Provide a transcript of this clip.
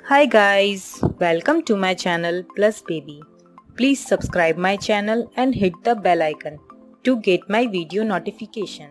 Hi guys, welcome to my channel Plus Baby. Please subscribe my channel and hit the bell icon to get my video notification.